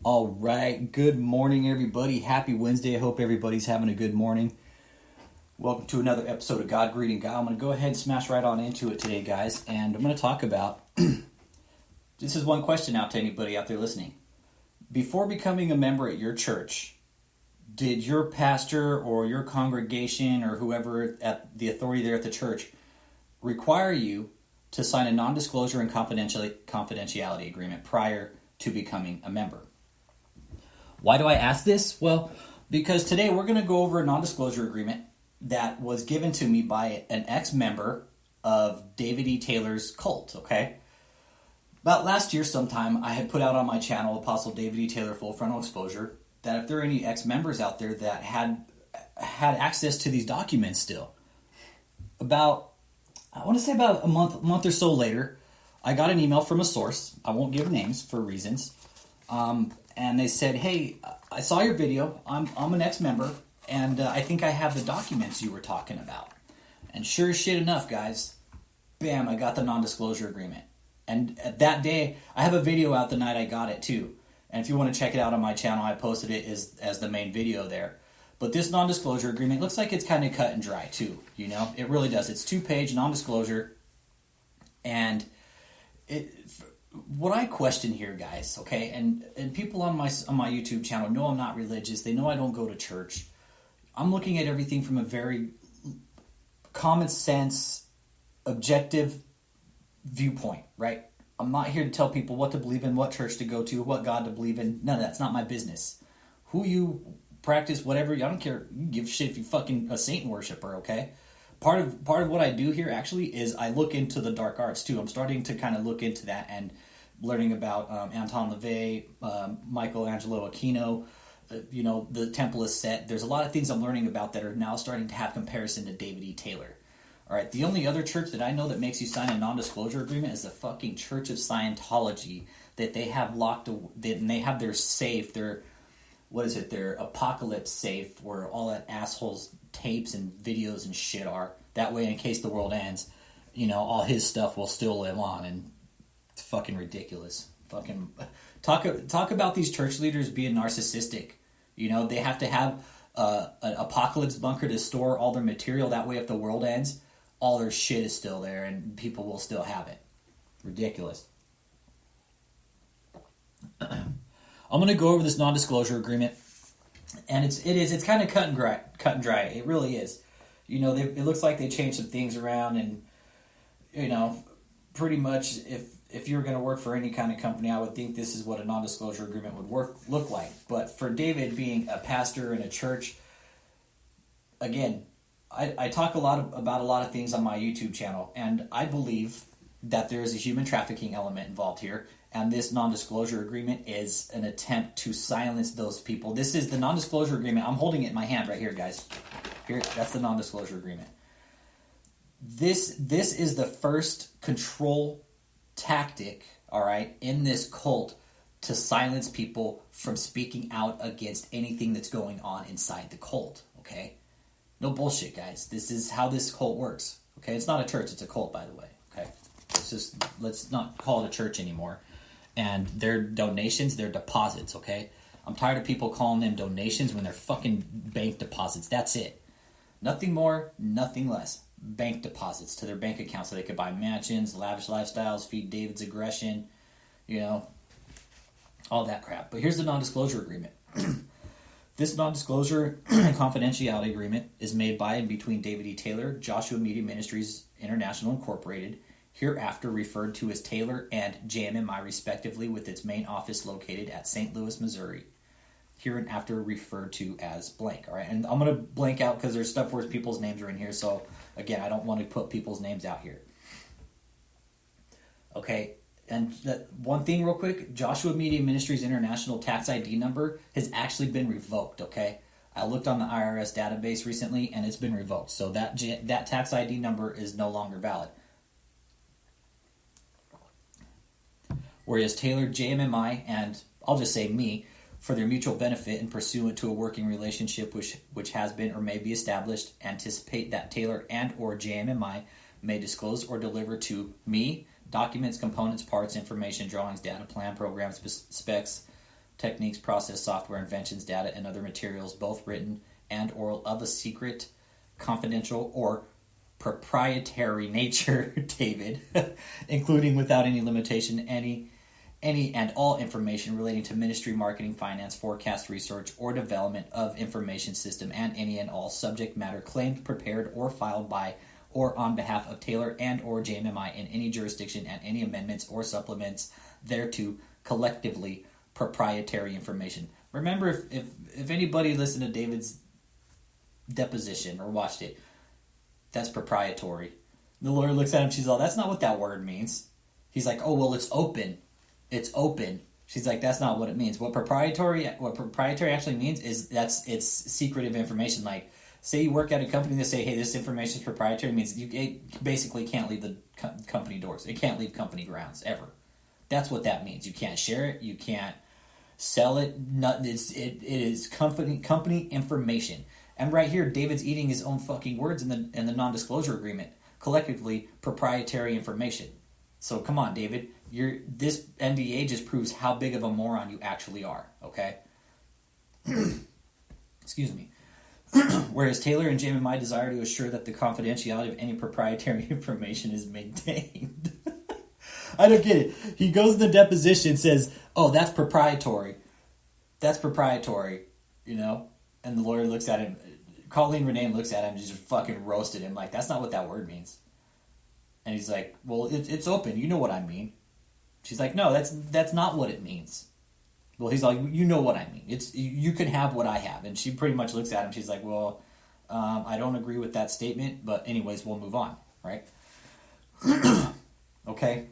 All right, good morning, everybody. Happy Wednesday. I hope everybody's having a good morning. Welcome to another episode of God Greeting God. I'm going to go ahead and smash right on into it today, guys. And I'm going to talk about, this is one question out to anybody out there listening. Before becoming a member at your church, did your pastor or your congregation or whoever at the authority there at the church require you to sign a non-disclosure and confidentiality agreement prior to becoming a member? Why do I ask this? Well, because today we're going to go over a non-disclosure agreement that was given to me by an ex-member of David E. Taylor's cult, okay? About last year sometime, I had put out on my channel, Apostle David E. Taylor Full Frontal Exposure, that if there are any ex-members out there that had access to these documents still. About a month or so later, I got an email from a source. I won't give names for reasons. And they said, hey, I saw your video. I'm an ex-member, and I think I have the documents you were talking about. And sure as shit enough, guys, bam, I got the non-disclosure agreement. And that day, I have a video out the night I got it too. And if you want to check it out on my channel, I posted it as the main video there. But this non-disclosure agreement looks like it's kind of cut and dry too, you know? It really does. It's 2-page non-disclosure. And what I question here, guys, okay, and people on my YouTube channel know I'm not religious. They know I don't go to church. I'm looking at everything from a very common sense, objective viewpoint, right? I'm not here to tell people what to believe in, what church to go to, what God to believe in. None of that's not my business. Who you practice, whatever, I don't care. You give a shit if you fucking a Satan worshiper, okay? Part of what I do here actually is I look into the dark arts too. I'm starting to kind of look into that and learning about Anton LaVey, Michelangelo Aquino, the Temple is Set. There's a lot of things I'm learning about that are now starting to have comparison to David E. Taylor. All right, the only other church that I know that makes you sign a non-disclosure agreement is the fucking Church of Scientology, that they have and they have their safe, their apocalypse safe, where all that assholes tapes and videos and shit are. That way, in case the world ends, all his stuff will still live on, and it's fucking ridiculous. Fucking talk about these church leaders being narcissistic. They have to have an apocalypse bunker to store all their material. That way, if the world ends, all their shit is still there and people will still have it. Ridiculous. I'm going to go over this non-disclosure agreement, and it's kind of cut and dry. It really is. It looks like they changed some things around, and pretty much if you were going to work for any kind of company, I would think this is what a non-disclosure agreement would look like. But for David being a pastor in a church, again, I talk about a lot of things on my YouTube channel, and I believe that there is a human trafficking element involved here, and this non-disclosure agreement is an attempt to silence those people. This is the non-disclosure agreement. I'm holding it in my hand right here, guys. Here, that's the non-disclosure agreement. This is the first control tactic, all right, in this cult to silence people from speaking out against anything that's going on inside the cult, okay? No bullshit, guys. This is how this cult works, okay? It's not a church, it's a cult, by the way, okay? Let's not call it a church anymore. And their donations, their deposits, okay? I'm tired of people calling them donations when they're fucking bank deposits. That's it. Nothing more, nothing less. Bank deposits to their bank account so they could buy mansions, lavish lifestyles, feed David's aggression, all that crap. But here's the non-disclosure agreement. This non-disclosure and confidentiality agreement is made by and between David E. Taylor, Joshua Media Ministries International Incorporated, hereafter referred to as Taylor and JMMI respectively, with its main office located at St. Louis, Missouri, hereinafter referred to as blank. All right, and I'm going to blank out because there's stuff where people's names are in here, so again, I don't want to put people's names out here. Okay, and one thing real quick, Joshua Media Ministries International tax ID number has actually been revoked, okay? I looked on the IRS database recently, and it's been revoked. So that tax ID number is no longer valid. Whereas Taylor, JMMI, and I'll just say me, for their mutual benefit and pursuant to a working relationship which has been or may be established, anticipate that Taylor and or JMMI may disclose or deliver to me documents, components, parts, information, drawings, data, plan, programs, specs, techniques, process, software, inventions, data, and other materials, both written and oral, of a secret, confidential, or proprietary nature, David, including without any limitation any and all information relating to ministry, marketing, finance, forecast, research, or development of information system, and any and all subject matter claimed, prepared, or filed by or on behalf of Taylor and or JMMI in any jurisdiction, and any amendments or supplements thereto, collectively proprietary information. Remember, if anybody listened to David's deposition or watched it, that's proprietary. The lawyer looks at him, she's all, that's not what that word means. He's like, oh, well, it's open. It's open. She's like, that's not what it means. What proprietary actually means is it's secretive information. Like, say you work at a company that say, hey, this information is proprietary, means it basically can't leave the company doors. It can't leave company grounds, ever. That's what that means. You can't share it. You can't sell it. It is company information. And right here, David's eating his own fucking words in the non-disclosure agreement. Collectively, proprietary information. So come on, David. This NDA just proves how big of a moron you actually are, okay? Excuse me. Whereas Taylor and JMMI desire to assure that the confidentiality of any proprietary information is maintained. I don't get it. He goes in the deposition and says, oh, that's proprietary. That's proprietary, you know? And the lawyer looks at him. Colleen Renee looks at him and just fucking roasted him. Like, that's not what that word means. And he's like, well, it's open. You know what I mean. She's like, no, that's not what it means. Well, he's like, you know what I mean. It's you can have what I have. And she pretty much looks at him. She's like, well, I don't agree with that statement. But anyways, we'll move on, right? Okay.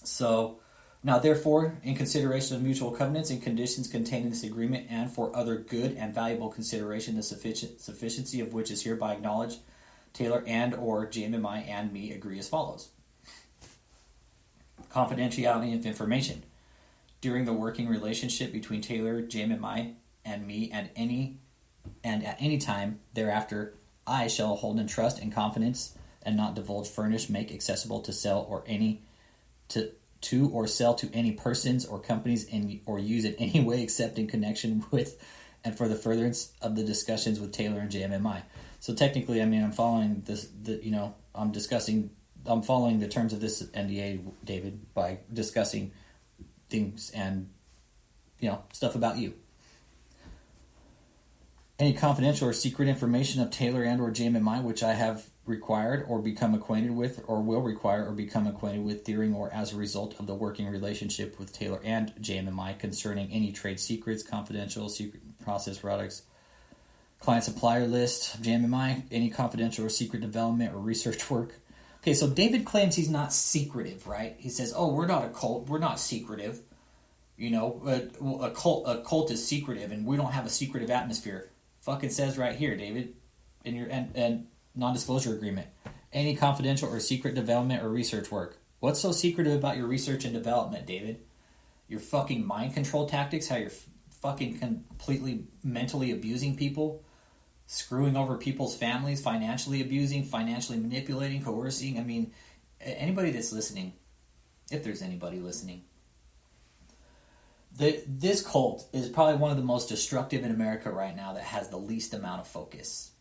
So, now therefore, in consideration of mutual covenants and conditions contained in this agreement, and for other good and valuable consideration, the sufficiency of which is hereby acknowledged, Taylor and or JMMI and me agree as follows. Confidentiality of information. During the working relationship between Taylor, JMMI, and me, and at any time thereafter, I shall hold in trust and confidence, and not divulge, furnish, make accessible to sell or to or sell to any persons or companies or use in any way except in connection with and for the furtherance of the discussions with Taylor and JMMI. So technically, I mean, I'm following I'm following the terms of this NDA, David, by discussing things and, stuff about you. Any confidential or secret information of Taylor and or JMMI which I have required or become acquainted with or will require or become acquainted with during or as a result of the working relationship with Taylor and JMMI concerning any trade secrets, confidential, secret process products, client supplier list of JMMI, any confidential or secret development or research work. Okay, so David claims he's not secretive, right? He says, oh, we're not a cult, we're not secretive. A cult is secretive and we don't have a secretive atmosphere. Fucking says right here, David, in your and non-disclosure agreement. Any confidential or secret development or research work. What's so secretive about your research and development, David? Your fucking mind control tactics, how you're fucking completely mentally abusing people, screwing over people's families, financially abusing, financially manipulating, coercing. I mean, anybody that's listening, if there's anybody listening, this cult is probably one of the most destructive in America right now that has the least amount of focus.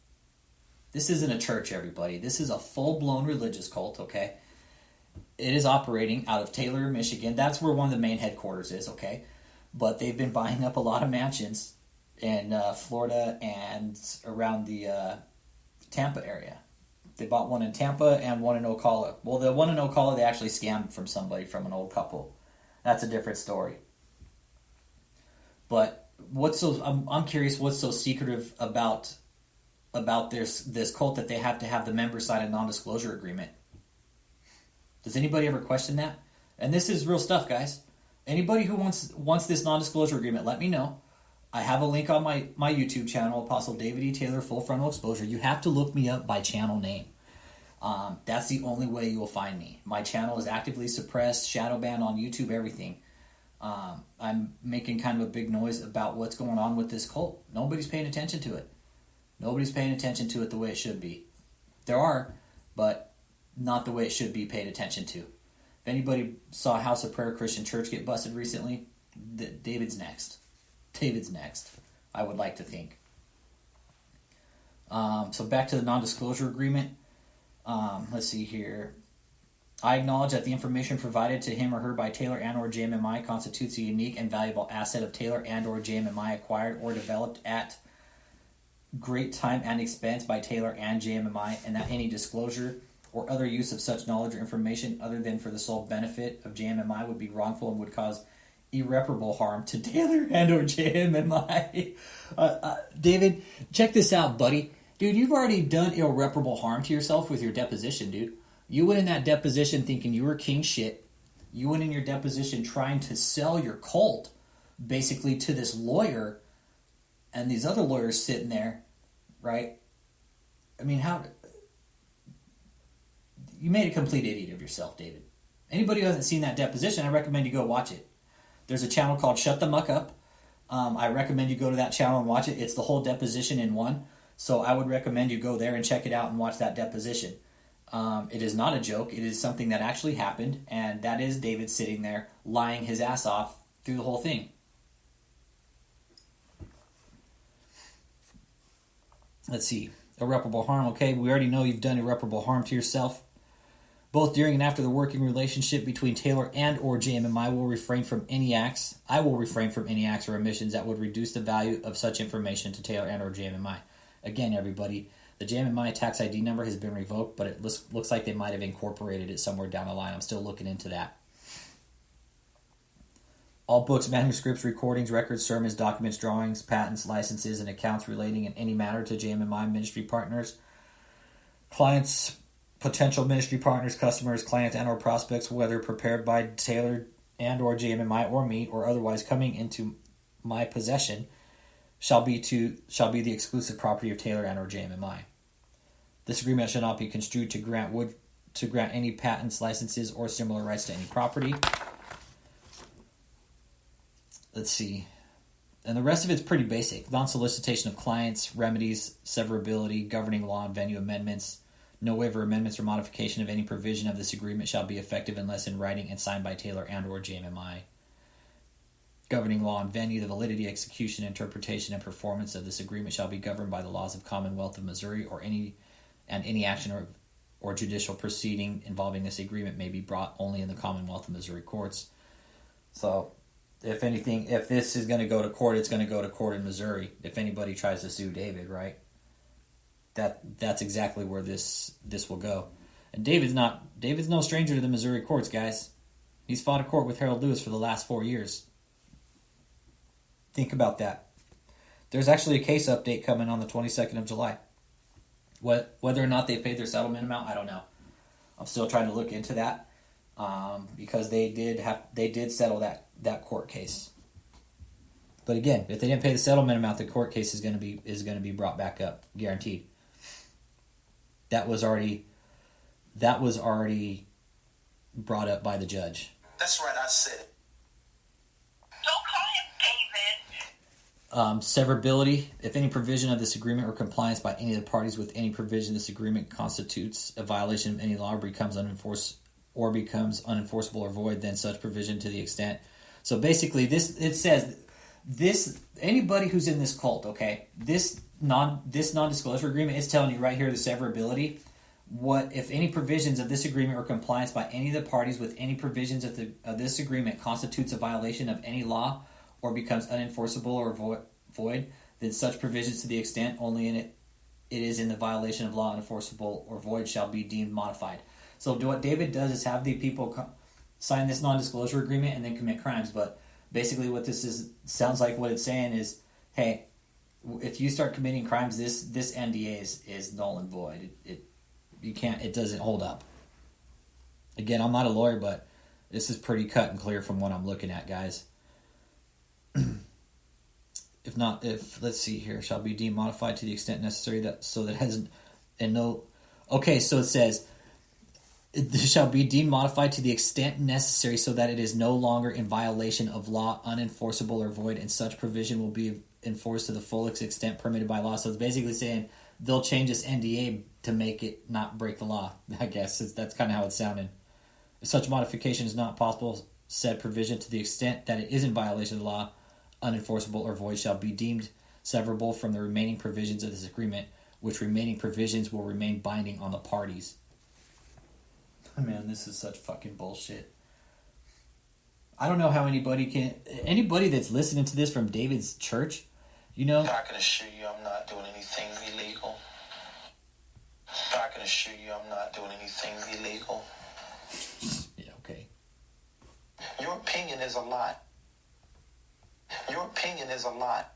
This isn't a church, everybody. This is a full-blown religious cult, okay? It is operating out of Taylor, Michigan. That's where one of the main headquarters is, okay? But they've been buying up a lot of mansions in Florida and around the Tampa area. They bought one in Tampa and one in Ocala. Well, the one in Ocala, they actually scammed from somebody, from an old couple. That's a different story. But I'm curious what's so secretive about this cult that they have to have the members sign a non-disclosure agreement. Does anybody ever question that? And this is real stuff, guys. Anybody who wants this non-disclosure agreement, let me know. I have a link on my YouTube channel, Apostle David E. Taylor, Full Frontal Exposure. You have to look me up by channel name. That's the only way you will find me. My channel is actively suppressed, shadow banned on YouTube, everything. I'm making kind of a big noise about what's going on with this cult. Nobody's paying attention to it. Nobody's paying attention to it the way it should be. There are, but not the way it should be paid attention to. If anybody saw House of Prayer Christian Church get busted recently, David's next. I would like to think. So back to the non-disclosure agreement. Let's see here. I acknowledge that the information provided to him or her by Taylor and or JMMI constitutes a unique and valuable asset of Taylor and or JMMI acquired or developed at great time and expense by Taylor and JMMI, and that any disclosure or other use of such knowledge or information other than for the sole benefit of JMMI would be wrongful and would cause irreparable harm to Taylor and or JMMI. David, check this out, buddy. Dude, you've already done irreparable harm to yourself with your deposition, dude. You went in that deposition thinking you were king shit. You went in your deposition trying to sell your cult, basically, to this lawyer, and these other lawyers sitting there, right? I mean, how... You made a complete idiot of yourself, David. Anybody who hasn't seen that deposition, I recommend you go watch it. There's a channel called Shut the Muck Up. I recommend you go to that channel and watch it. It's the whole deposition in one. So I would recommend you go there and check it out and watch that deposition. It is not a joke. It is something that actually happened, and that is David sitting there lying his ass off through the whole thing. Let's see. Irreparable harm. Okay, we already know you've done irreparable harm to yourself. Both during and after the working relationship between Taylor and or JMMI will refrain from any acts. I will refrain from any acts or omissions that would reduce the value of such information to Taylor and or JMMI. Again, everybody, the JMMI tax ID number has been revoked, but it looks like they might have incorporated it somewhere down the line. I'm still looking into that. All books, manuscripts, recordings, records, sermons, documents, drawings, patents, licenses, and accounts relating in any matter to JMMI ministry partners, clients, potential ministry partners, customers, clients, and or prospects, whether prepared by Taylor and or JMMI or me, or otherwise coming into my possession, shall be the exclusive property of Taylor and or JMMI. This agreement shall not be construed to grant any patents, licenses, or similar rights to any property. Let's see. And the rest of it's pretty basic. Non-solicitation of clients, remedies, severability, governing law and venue amendments. No waiver, amendments, or modification of any provision of this agreement shall be effective unless in writing and signed by Taylor and or JMMI. Governing law and venue, the validity, execution, interpretation, and performance of this agreement shall be governed by the laws of Commonwealth of Missouri, or any action or judicial proceeding involving this agreement may be brought only in the Commonwealth of Missouri courts. So, if anything, if this is going to go to court, it's going to go to court in Missouri. If anybody tries to sue David, right? That's exactly where this will go. And David's no stranger to the Missouri courts, guys. He's fought a court with Harold Lewis for the last 4 years. Think about that. There's actually a case update coming on the 22nd of July. Whether or not they paid their settlement amount, I don't know. I'm still trying to look into that because they did settle that court case. But again, if they didn't pay the settlement amount, the court case is going to be brought back up, guaranteed. That was already brought up by the judge. That's right, I said it. Severability. If any provision of this agreement or compliance by any of the parties with any provision of this agreement constitutes a violation of any law or becomes unenforceable or void, then such provision to the extent. So basically, it says anybody who's in this cult, okay, this non-disclosure agreement is telling you right here the severability. What if any provisions of this agreement or compliance by any of the parties with any provisions of this agreement constitutes a violation of any law or becomes unenforceable or void, then such provisions to the extent only in it is in the violation of law unenforceable or void shall be deemed modified. So what David does is have the people sign this non-disclosure agreement and then commit crimes. But basically what this sounds like what it's saying is, hey, if you start committing crimes, this NDA is null and void. It doesn't hold up. Again, I'm not a lawyer, but this is pretty cut and clear from what I'm looking at, guys. Let's see here, shall be deemed modified to the extent necessary so it says it shall be deemed modified to the extent necessary so that it is no longer in violation of law, unenforceable or void, and such provision will be enforced to the fullest extent permitted by law. So it's basically saying they'll change this NDA to make it not break the law. I guess that's kind of how it's sounding. If such modification is not possible, said provision to the extent that it is in violation of the law, unenforceable or void, shall be deemed severable from the remaining provisions of this agreement, which remaining provisions will remain binding on the parties. Man, this is such fucking bullshit. I don't know how anybody that's listening to this from David's church, you know. I can assure you I'm not doing anything illegal. I can assure you I'm not doing anything illegal. Yeah, okay. Your opinion is a lot. Your opinion is a lot.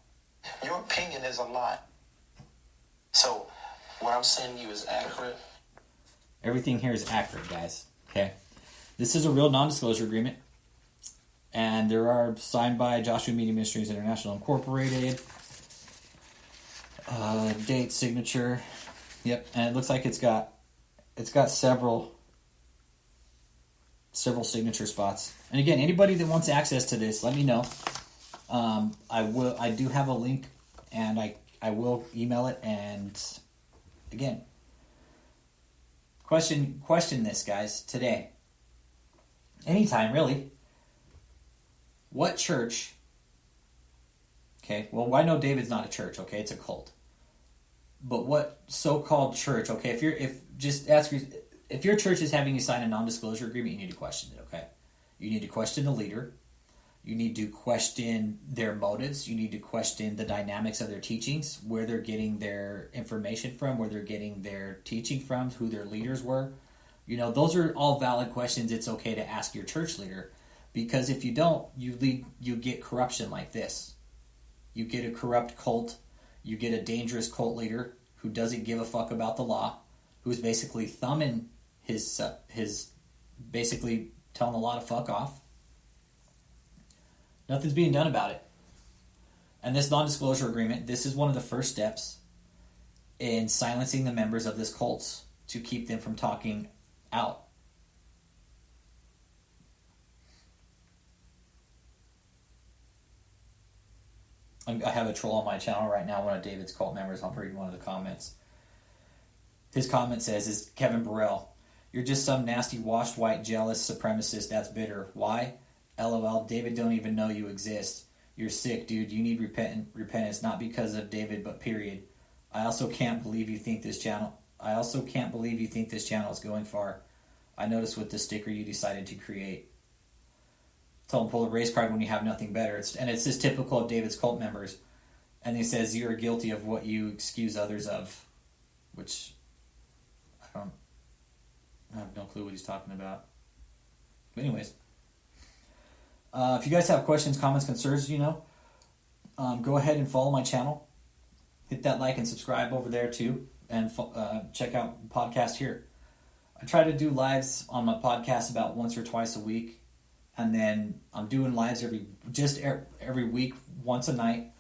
Your opinion is a lot. So, what I'm saying to you is accurate. Everything here is accurate, guys. Okay. This is a real non-disclosure agreement. And there are signed by Joshua Media Ministries International Incorporated. Date, signature. Yep. And it looks like it's got several signature spots. And again, anybody that wants access to this, let me know. I do have a link, and I will email it. And again, question this, guys, today. Anytime, really. What church? Okay, well, I know David's not a church. Okay, it's a cult. But what so-called church? Okay, if your church is having you sign a non-disclosure agreement, you need to question it. Okay, you need to question the leader. You need to question their motives. You need to question the dynamics of their teachings, where they're getting their information from, where they're getting their teaching from, who their leaders were. You know, those are all valid questions. It's okay to ask your church leader, because if you don't, you get corruption like this. You get a corrupt cult. You get a dangerous cult leader who doesn't give a fuck about the law, who's basically thumbing his basically telling a lot of fuck off. Nothing's being done about it. And this non-disclosure agreement, this is one of the first steps in silencing the members of this cult to keep them from talking out. I have a troll on my channel right now, one of David's cult members. I'll read one of the comments. His comment says, is Kevin Burrell, you're just some nasty washed white jealous supremacist that's bitter. Why? LOL, David don't even know you exist. You're sick, dude. You need repentance, not because of David, but period. I also can't believe you think this channel is going far. I noticed with the sticker you decided to create. Tell him pull a race card when you have nothing better. It's just typical of David's cult members. And he says you're guilty of what you excuse others of, which I have no clue what he's talking about. But anyways, if you guys have questions, comments, concerns, go ahead and follow my channel. Hit that like and subscribe over there too, and check out the podcast here. I try to do lives on my podcast about once or twice a week. And then I'm doing lives every week, once a night,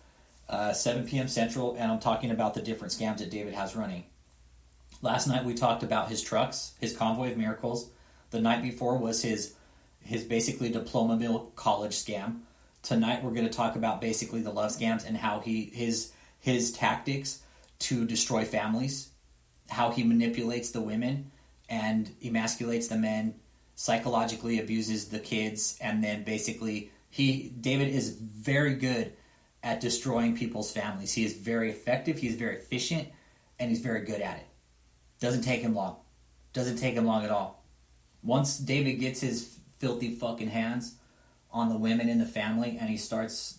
7 p.m. Central, and I'm talking about the different scams that David has running. Last night we talked about his trucks, his convoy of miracles. The night before was his basically diploma mill college scam. Tonight we're going to talk about basically the love scams and how his tactics to destroy families, how he manipulates the women and emasculates the men, psychologically abuses the kids, and then basically David is very good at destroying people's families. He is very effective, he's very efficient, and he's very good at it. Doesn't take him long. Doesn't take him long at all. Once David gets his filthy fucking hands on the women in the family and he starts,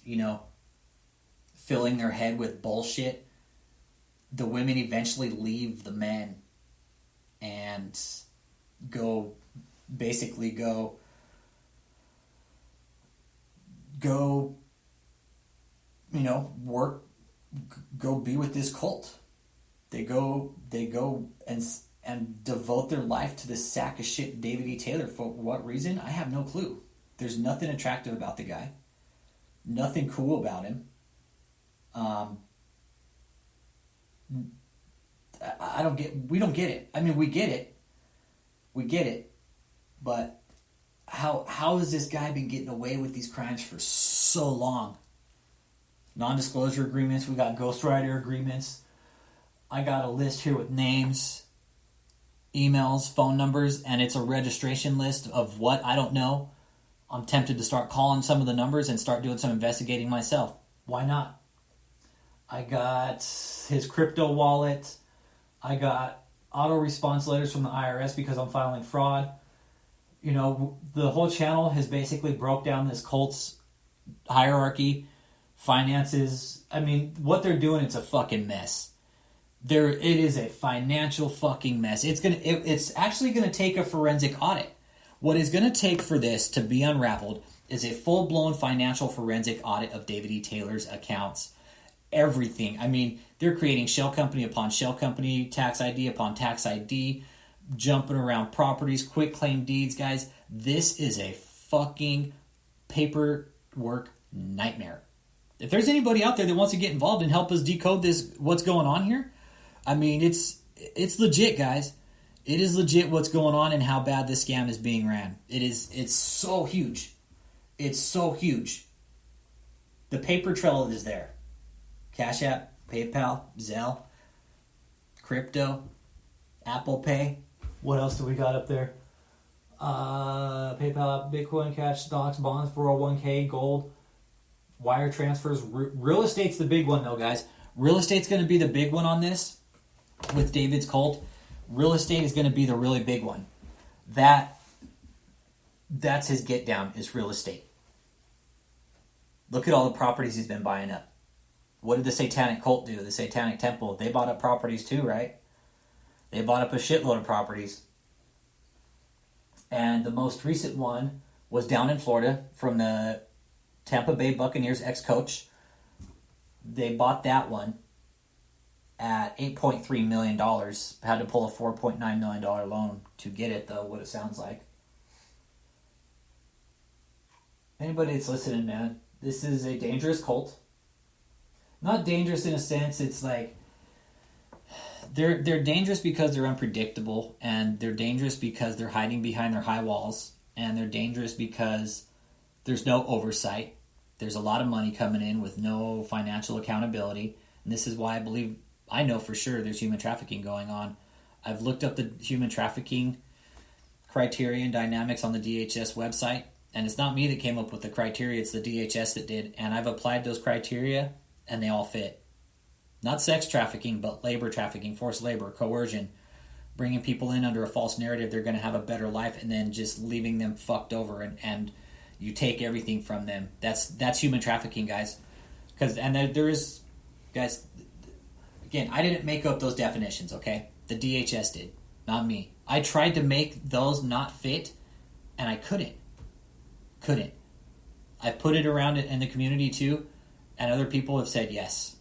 filling their head with bullshit, the women eventually leave the men and go work, go be with this cult. They go and devote their life to this sack of shit David E. Taylor. For what reason? I have no clue. There's nothing attractive about the guy. Nothing cool about him. We don't get it. I mean, we get it. But how has this guy been getting away with these crimes for so long? Non-disclosure agreements. We got ghostwriter agreements. I got a list here with names, emails, phone numbers, and it's a registration list of what? I don't know. I'm tempted to start calling some of the numbers and start doing some investigating myself. Why not? I got his crypto wallet. I got auto response letters from the IRS because I'm filing fraud. You know, the whole channel has basically broke down this cult's hierarchy, finances. I mean, what they're doing, it's a fucking mess. It is a financial fucking mess. It's actually gonna take a forensic audit. What is gonna take for this to be unraveled is a full-blown financial forensic audit of David E. Taylor's accounts. Everything. I mean, they're creating shell company upon shell company, tax ID upon tax ID, jumping around properties, quit claim deeds, guys. This is a fucking paperwork nightmare. If there's anybody out there that wants to get involved and help us decode this, what's going on here, I mean, it's legit, guys. It is legit what's going on and how bad this scam is being ran. It's so huge. It's so huge. The paper trail is there. Cash App, PayPal, Zelle, crypto, Apple Pay. What else do we got up there? PayPal, Bitcoin, cash, stocks, bonds, 401k, gold, wire transfers. Real estate's the big one, though, guys. Real estate's going to be the big one on this with David's cult. Real estate is going to be the really big one. That's his get down, is real estate. Look at all the properties he's been buying up. What did the satanic cult do? The satanic temple, they bought up properties too, right? They bought up a shitload of properties. And the most recent one was down in Florida from the Tampa Bay Buccaneers ex-coach. They bought that one at $8.3 million. Had to pull a $4.9 million loan to get it, though, what it sounds like. Anybody that's listening, man, this is a dangerous cult. Not dangerous in a sense, it's like they're dangerous because they're unpredictable, and they're dangerous because they're hiding behind their high walls, and they're dangerous because there's no oversight. There's a lot of money coming in with no financial accountability, and this is why I know for sure there's human trafficking going on. I've looked up the human trafficking criteria and dynamics on the DHS website, and it's not me that came up with the criteria, it's the DHS that did, and I've applied those criteria, and they all fit. Not sex trafficking, but labor trafficking, forced labor, coercion, bringing people in under a false narrative they're going to have a better life, and then just leaving them fucked over, and you take everything from them. That's human trafficking, guys. There is, guys, again, I didn't make up those definitions, okay? The DHS did, not me. I tried to make those not fit, and I couldn't. I've put it around in the community too, and other people have said yes.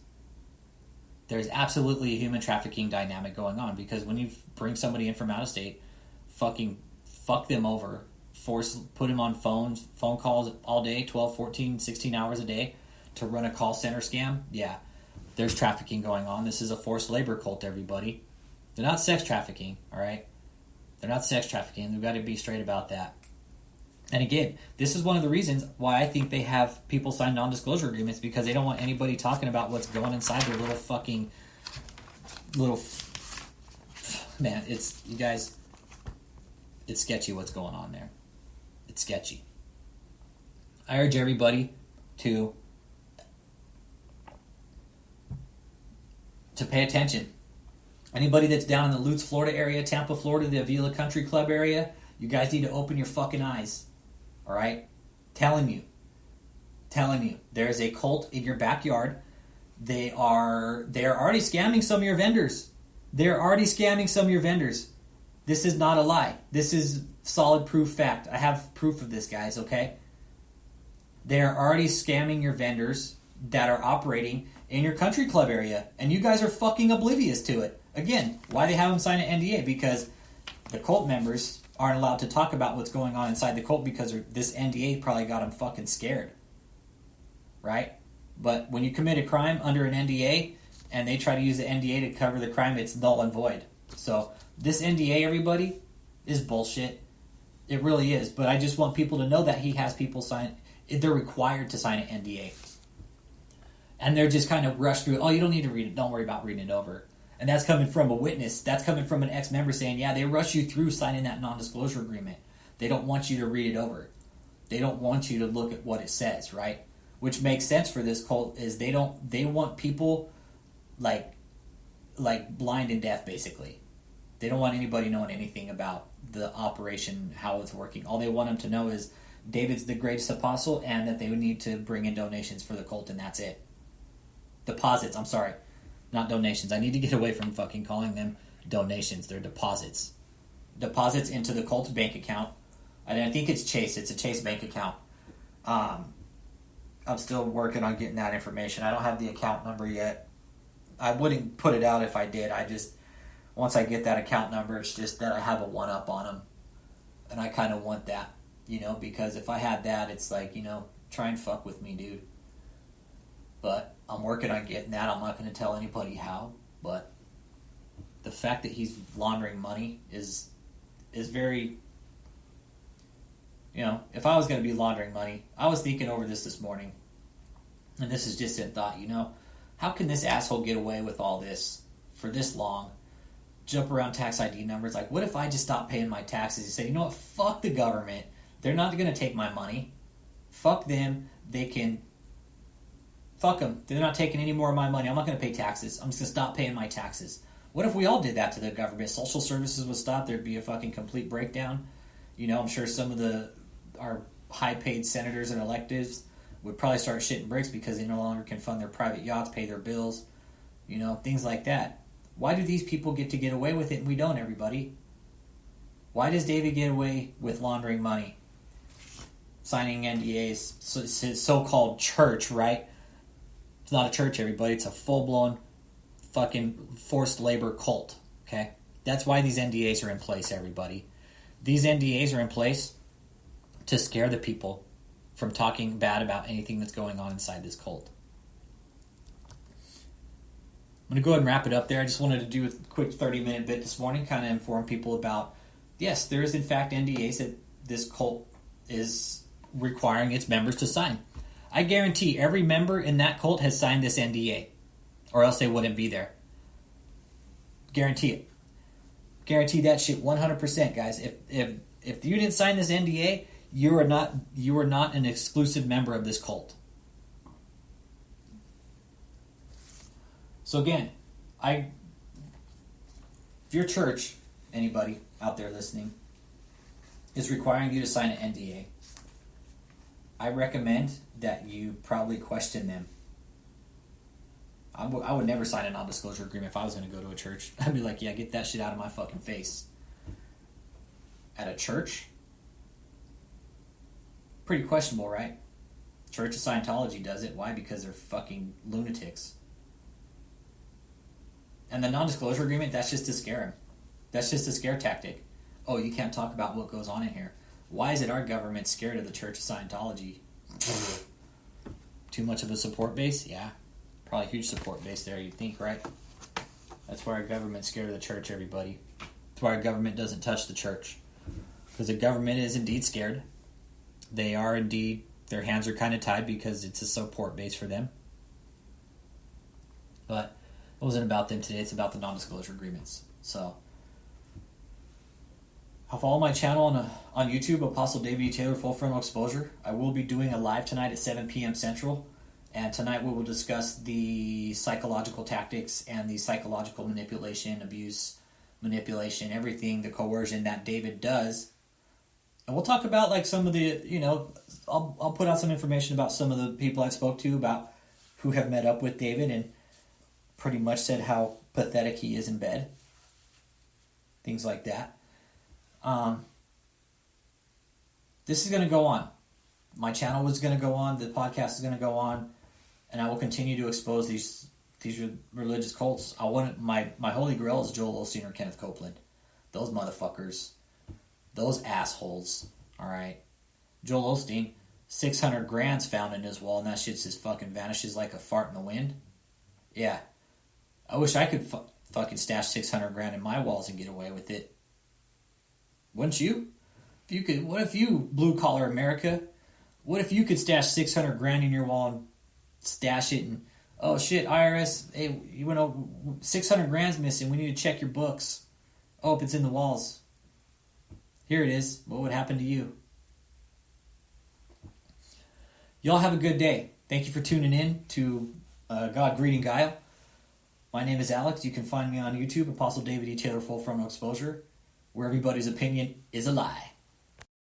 There's absolutely a human trafficking dynamic going on, because when you bring somebody in from out of state, fucking fuck them over, put them on phone calls all day, 12, 14, 16 hours a day to run a call center scam, yeah, there's trafficking going on. This is a forced labor cult, everybody. They're not sex trafficking, all right? They're not sex trafficking. We've got to be straight about that. And again, this is one of the reasons why I think they have people sign non-disclosure agreements, because they don't want anybody talking about what's going inside their man, you guys, it's sketchy what's going on there. It's sketchy. I urge everybody to pay attention. Anybody that's down in the Lutz, Florida area, Tampa, Florida, the Avila Country Club area, you guys need to open your fucking eyes. All right? Telling you. There's a cult in your backyard. They're already scamming some of your vendors. This is not a lie. This is solid proof fact. I have proof of this, guys, okay? They're already scamming your vendors that are operating in your country club area, and you guys are fucking oblivious to it. Again, why they have them sign an NDA? Because the cult members aren't allowed to talk about what's going on inside the cult, because this NDA probably got them fucking scared. Right? But when you commit a crime under an NDA and they try to use the NDA to cover the crime, it's null and void. So this NDA, everybody, is bullshit. It really is. But I just want people to know that he has people sign. They're required to sign an NDA. And they're just kind of rushed through it. Oh, you don't need to read it. Don't worry about reading it over. And that's coming from a witness. That's coming from an ex-member saying, yeah, they rush you through signing that non-disclosure agreement. They don't want you to read it over. They don't want you to look at what it says, right? Which makes sense for this cult, is they want people like blind and deaf, basically. They don't want anybody knowing anything about the operation, how it's working. All they want them to know is David's the greatest apostle and that they would need to bring in donations for the cult, and that's it. Deposits, I'm sorry. Not donations. I need to get away from fucking calling them donations. They're deposits. Deposits into the cult's bank account. And I think it's Chase. It's a Chase bank account. I'm still working on getting that information. I don't have the account number yet. I wouldn't put it out if I did. Once I get that account number, it's just that I have a one-up on them. And I kind of want that, because if I had that, it's like, try and fuck with me, dude. But I'm working on getting that. I'm not going to tell anybody how. But the fact that he's laundering money is very... if I was going to be laundering money, I was thinking over this morning, and this is just in thought, how can this asshole get away with all this for this long, jump around tax ID numbers? Like, what if I just stop paying my taxes and say, you know what, fuck the government, they're not going to take my money, fuck them, fuck them, they're not taking any more of my money, I'm not going to pay taxes, I'm just going to stop paying my taxes. What if we all did that to the government? Social services would stop, there'd be a fucking complete breakdown. I'm sure some of our high-paid senators and electeds would probably start shitting bricks because they no longer can fund their private yachts, pay their bills, things like that. Why do these people get away with it and we don't, everybody? Why does David get away with laundering money? Signing NDAs, so-called church, right? It's not a church, everybody. It's a full-blown fucking forced labor cult, okay? That's why these NDAs are in place, everybody. These NDAs are in place to scare the people from talking bad about anything that's going on inside this cult. I'm going to go ahead and wrap it up there. I just wanted to do a quick 30-minute bit this morning, kind of inform people about, yes, there is in fact NDAs that this cult is requiring its members to sign. I guarantee every member in that cult has signed this NDA, or else they wouldn't be there. Guarantee it. Guarantee that shit 100%, guys. If you didn't sign this NDA, you are not an exclusive member of this cult. So again, if your church, anybody out there listening, is requiring you to sign an NDA, I recommend that you probably question them. I would never sign a non-disclosure agreement if I was going to go to a church. I'd be like, yeah, get that shit out of my fucking face. At a church? Pretty questionable, right? Church of Scientology does it. Why? Because they're fucking lunatics. And the non-disclosure agreement, that's just to scare them. That's just a scare tactic. Oh, you can't talk about what goes on in here. Why is it our government scared of the Church of Scientology? Too much of a support base? Yeah. Probably a huge support base there, you'd think, right? That's why our government's scared of the church, everybody. That's why our government doesn't touch the church. Because the government is indeed scared. They are indeed, their hands are kind of tied because it's a support base for them. But it wasn't about them today, it's about the non-disclosure agreements. So, I'll follow my channel on YouTube, Apostle David E. Taylor, Full Frontal Exposure. I will be doing a live tonight at 7 p.m. Central. And tonight we will discuss the psychological tactics and the psychological manipulation, abuse, manipulation, everything, the coercion that David does. And we'll talk about like some of the, I'll put out some information about some of the people I spoke to about who have met up with David and pretty much said how pathetic he is in bed. Things like that. This is going to go on. My channel is going to go on. The podcast is going to go on. And I will continue to expose these religious cults. My holy grail is Joel Osteen or Kenneth Copeland. Those motherfuckers. Those assholes. Alright? Joel Osteen, 600 grand's found in his wall, and that shit just fucking vanishes like a fart in the wind. Yeah. I wish I could fucking stash 600 grand in my walls and get away with it. Wouldn't you? If you could, what if you, blue collar America, what if you could stash 600 grand in your wall and stash it and, oh shit, IRS, hey, 600 grand's missing, we need to check your books. Oh, it's in the walls. Here it is. What would happen to you? Y'all have a good day. Thank you for tuning in to God Greeting Guile. My name is Alex. You can find me on YouTube, Apostle David E. Taylor Full Frontal Exposure, where everybody's opinion is a lie.